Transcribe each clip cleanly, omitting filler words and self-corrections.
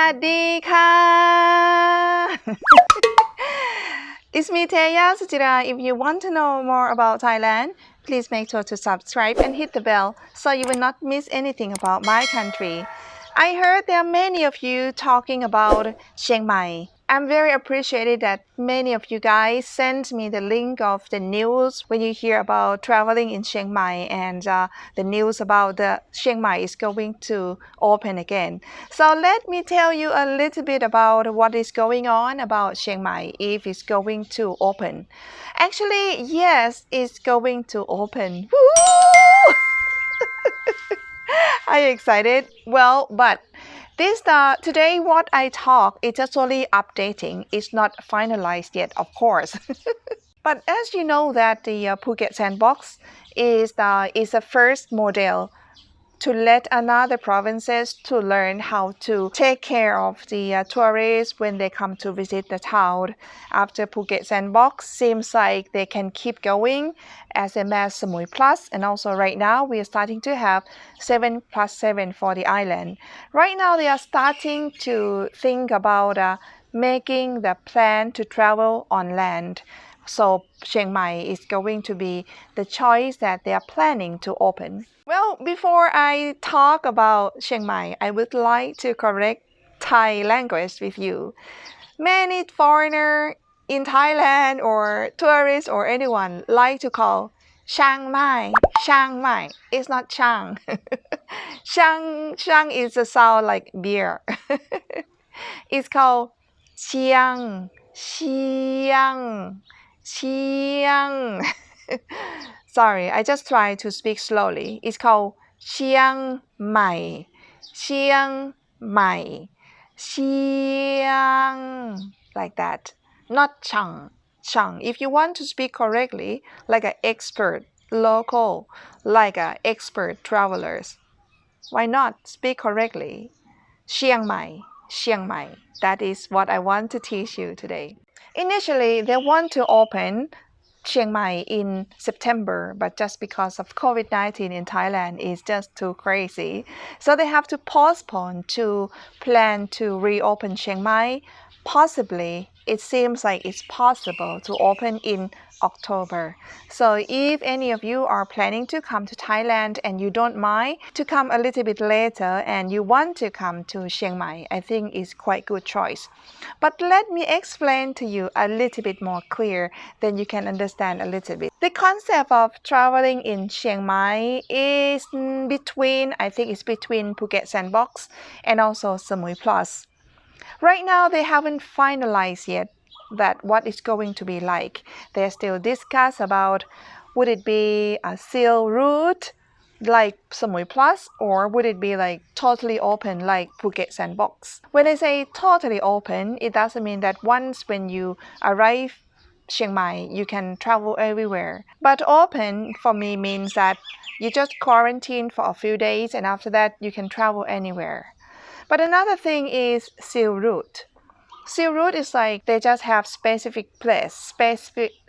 วัสดีค่ะ It's me Teya Suchira. If you want to know more about Thailand, please make sure to subscribe and hit the bell so you will not miss anything about my country. I heard there are many of you talking about Chiang Mai. I'm very appreciated that many of you guys sent me the link of the news when you hear about traveling in Chiang Mai and the news about the Chiang Mai is going to open again. So let me tell you a little bit about what is going on about Chiang Mai if it's going to open. Actually, yes, it's going to open. Woo! Are you excited? Well, but today what I talk is just only updating. It's not finalized yet, of course. But as you know that the Phuket Sandbox is a first model to let another provinces to learn how to take care of the tourists when they come to visit the town. After Phuket Sandbox, seems like they can keep going as a mass COE Plus, and also right now we are starting to have 7+7 for the island. Right now they are starting to think about making the plan to travel on land. So Chiang Mai is going to be the choice that they are planning to open. Well, before I talk about Chiang Mai, I would like to correct Thai language with you. Many foreigners in Thailand or tourists or anyone like to call Chiang Mai, Chiang Mai. It's not Chang. Chang is a sound like beer. It's called Chiang, Chiang. Sorry, I just try to speak slowly. It's called Chiang Mai. Chiang Mai. Chiang. Like that. Not Chang. Chang. If you want to speak correctly, like an expert, local, like an expert travelers, why not speak correctly? Chiang Mai. Chiang Mai. That is what I want to teach you today. Initially, they want to open Chiang Mai in September, but just because of COVID-19 in Thailand is just too crazy. So they have to postpone to plan to reopen Chiang Mai. Possibly, it seems like it's possible to open in October. So if any of you are planning to come to Thailand and you don't mind to come a little bit later and you want to come to Chiang Mai, I think it's quite good choice. But let me explain to you a little bit more clear, then you can understand a little bit. The concept of traveling in Chiang Mai is between Phuket Sandbox and also COE Plus. Right now, they haven't finalized yet that what it's going to be like. They still discuss about would it be a seal route like COE Plus or would it be like totally open like Phuket Sandbox. When I say totally open, it doesn't mean that once when you arrive Chiang Mai, you can travel everywhere. But open for me means that you just quarantine for a few days and after that you can travel anywhere. But another thing is seal route. Seal route is like they just have specific place,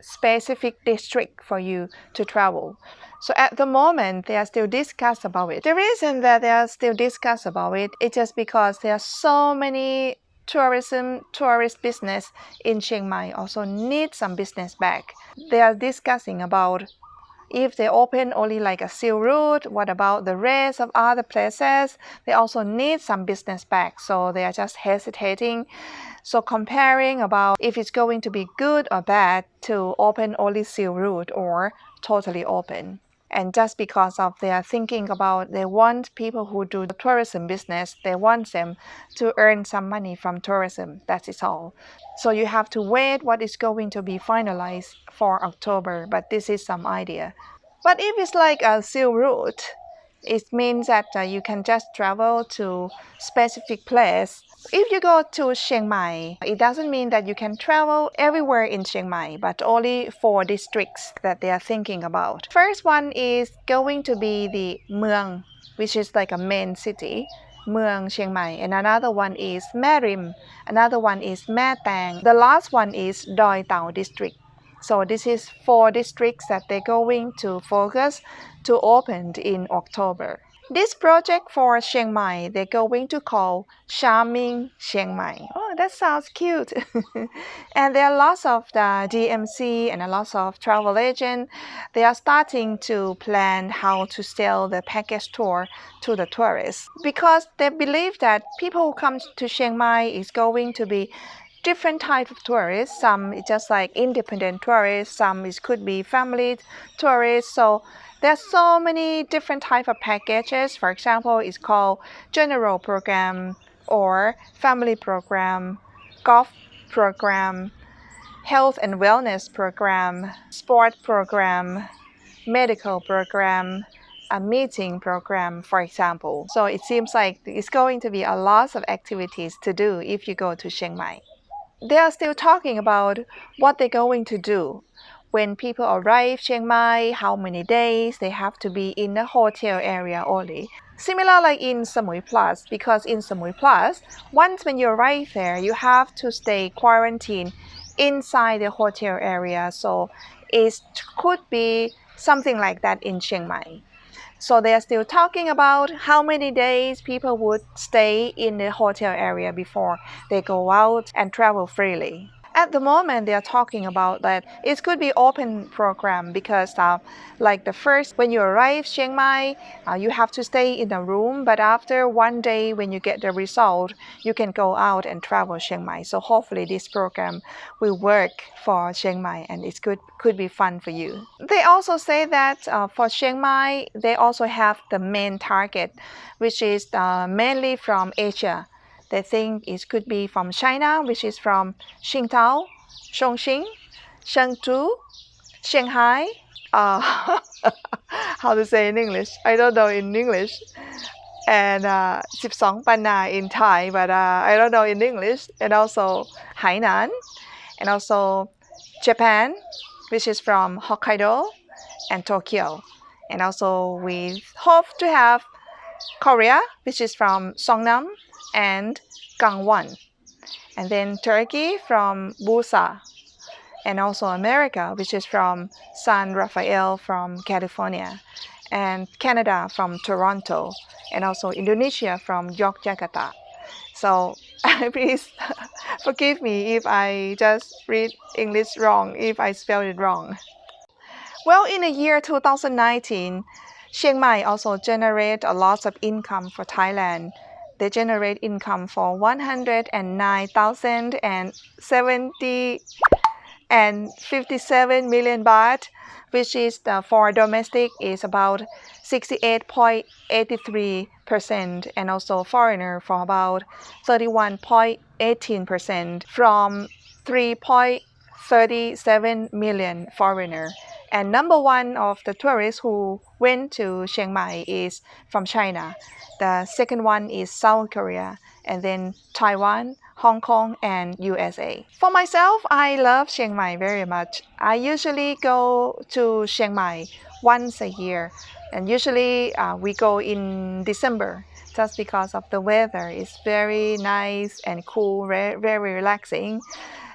specific district for you to travel. So at the moment, they are still discuss about it. The reason that they are still discuss about it is just because there are so many tourist business in Chiang Mai also need some business back. They are discussing about if they open only like a seal route, what about the rest of other places? They also need some business back, so they are just hesitating. So comparing about if it's going to be good or bad to open only seal route or totally open. And just because of they are thinking about they want people who do the tourism business, they want them to earn some money from tourism. That is all. So you have to wait what is going to be finalized for October, but this is some idea. But if it's like a seal route, it means that you can just travel to specific place. If you go to Chiang Mai, it doesn't mean that you can travel everywhere in Chiang Mai, but only 4 districts that they are thinking about. First one is going to be the Mueang, which is like a main city, Mueang Chiang Mai, and another one is Mae Rim, another one is Mae Tang, the last one is Doi Tao district. So this is 4 districts that they're going to focus to open in October. This project for Chiang Mai, they're going to call Charming Chiang Mai. Oh, that sounds cute. And there are lots of the DMC and a lot of travel agents. They are starting to plan how to sell the package tour to the tourists because they believe that people who come to Chiang Mai is going to be different type of tourists. Some is just like independent tourists, some is could be family tourists. So there's so many different type of packages. For example, it's called general program or family program, golf program, health and wellness program, sport program, medical program, a meeting program, for example. So it seems like it's going to be a lot of activities to do if you go to Chiang Mai. They are still talking about what they're going to do. When people arrive Chiang Mai, how many days they have to be in the hotel area only. Similar like in Samui Plus, because in Samui Plus, once when you arrive there, you have to stay quarantined inside the hotel area. So it could be something like that in Chiang Mai. So they are still talking about how many days people would stay in the hotel area before they go out and travel freely. At the moment, they are talking about that it could be open program because like the first, when you arrive Chiang Mai, you have to stay in a room, but after one day when you get the result, you can go out and travel Chiang Mai. So hopefully this program will work for Chiang Mai and it could be fun for you. They also say that for Chiang Mai, they also have the main target, which is mainly from Asia. They think it could be from China, which is from Qingdao, Chongqing, Chengdu, Shanghai. How to say in English? I don't know in English. And 12 ปันนา in Thai, but I don't know in English. And also Hainan, and also Japan, which is from Hokkaido and Tokyo. And also we hope to have Korea, which is from Songnam and Gangwon. And then Turkey from Bursa. And also America, which is from San Rafael from California. And Canada from Toronto. And also Indonesia from Yogyakarta. So please forgive me if I just read English wrong, if I spell it wrong. Well, in the year 2019, Chiang Mai also generate a lot of income for Thailand. They generate income for 109,070 and 57 million baht, which is for domestic is about 68.83%, and also foreigner for about 31.18% from 3.37 million foreigner. And number one of the tourists who went to Chiang Mai is from China. The second one is South Korea, and then Taiwan, Hong Kong, and USA. For myself, I love Chiang Mai very much. I usually go to Chiang Mai once a year, and usually we go in December just because of the weather. It's very nice and cool, very relaxing.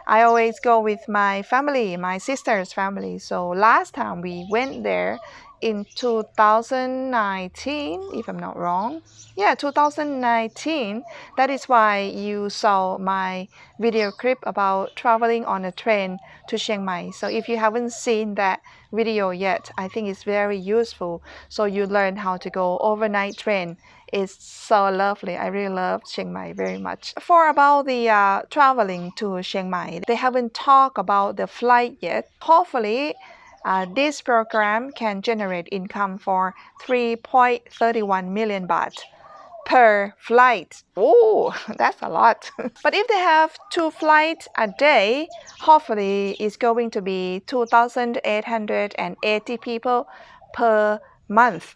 I always go with my family, my sister's family. So last time we went there in 2019, if I'm not wrong. Yeah, 2019. That is why you saw my video clip about traveling on a train to Chiang Mai. So if you haven't seen that video yet, I think it's very useful. So you learn how to go overnight train. It's so lovely. I really love Chiang Mai very much. For about the traveling to Chiang Mai, they haven't talked about the flight yet. Hopefully, this program can generate income for 3.31 million baht per flight. Oh, that's a lot. But if they have 2 flights a day, hopefully it's going to be 2,880 people per month.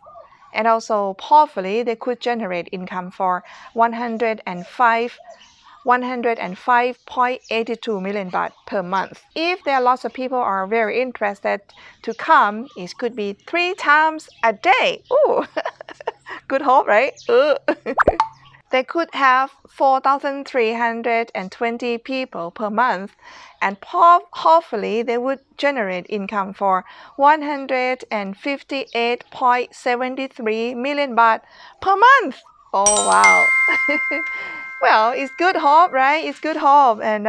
And also, hopefully, they could generate income for 105.82 million baht per month. If there are lots of people are very interested to come, it could be 3 times a day. Ooh, good hope, right? they could have 4,320 people per month, and hopefully they would generate income for 158.73 million baht per month. Oh wow. Well, it's good hope, right? It's good hope, and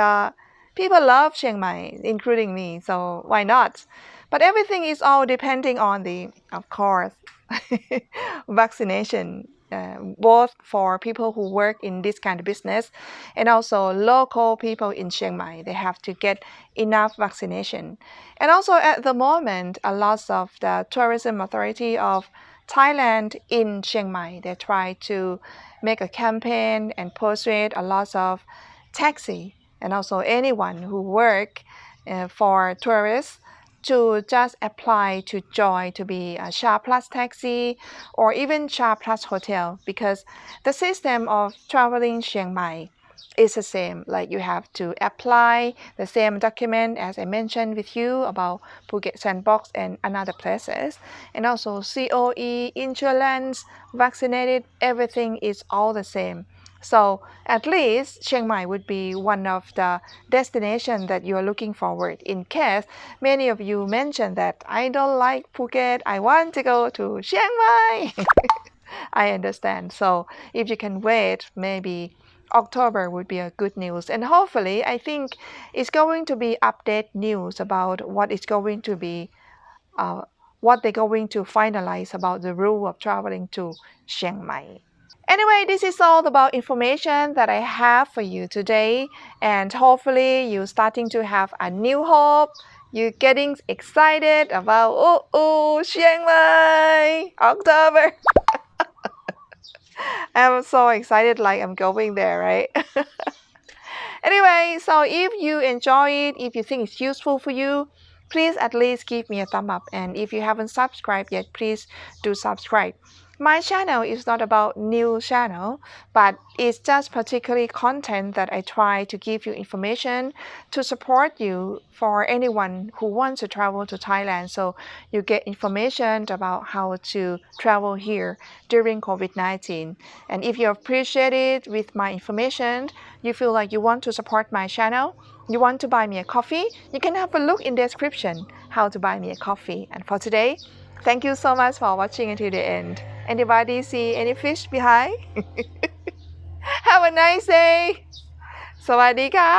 people love Chiang Mai, including me, so why not? But everything is all depending on the, of course, vaccination, both for people who work in this kind of business and also local people in Chiang Mai. They have to get enough vaccination. And also at the moment, a lot of the tourism authority of Thailand in Chiang Mai, they try to make a campaign and persuade a lot of taxi and also anyone who work for tourists to just apply to join to be a SHA Plus taxi or even SHA Plus hotel, because the system of traveling Chiang Mai is the same. Like you have to apply the same document as I mentioned with you about Phuket Sandbox and another places, and also COE, insurance, vaccinated, everything is all the same. So at least Chiang Mai would be one of the destinations that you're looking forward. In case many of you mentioned that I don't like Phuket, I want to go to Chiang Mai. I understand. So if you can wait, maybe October would be a good news. And hopefully, I think it's going to be update news about what is going to be, what they're going to finalize about the rule of traveling to Chiang Mai. Anyway, this is all about information that I have for you today, and hopefully you're starting to have a new hope. You're getting excited about Chiang Mai, October. I'm so excited, like I'm going there, right? Anyway, so if you enjoy it, if you think it's useful for you, please at least give me a thumb up. And if you haven't subscribed yet, please do subscribe. My channel is not about new channel, but it's just particularly content that I try to give you information to support you for anyone who wants to travel to Thailand. So you get information about how to travel here during COVID-19. And if you appreciate it with my information, you feel like you want to support my channel, you want to buy me a coffee, you can have a look in the description how to buy me a coffee. And for today, thank you so much for watching until the end. Anybody see any fish behind? Have a nice day. สวัสดีค่ะ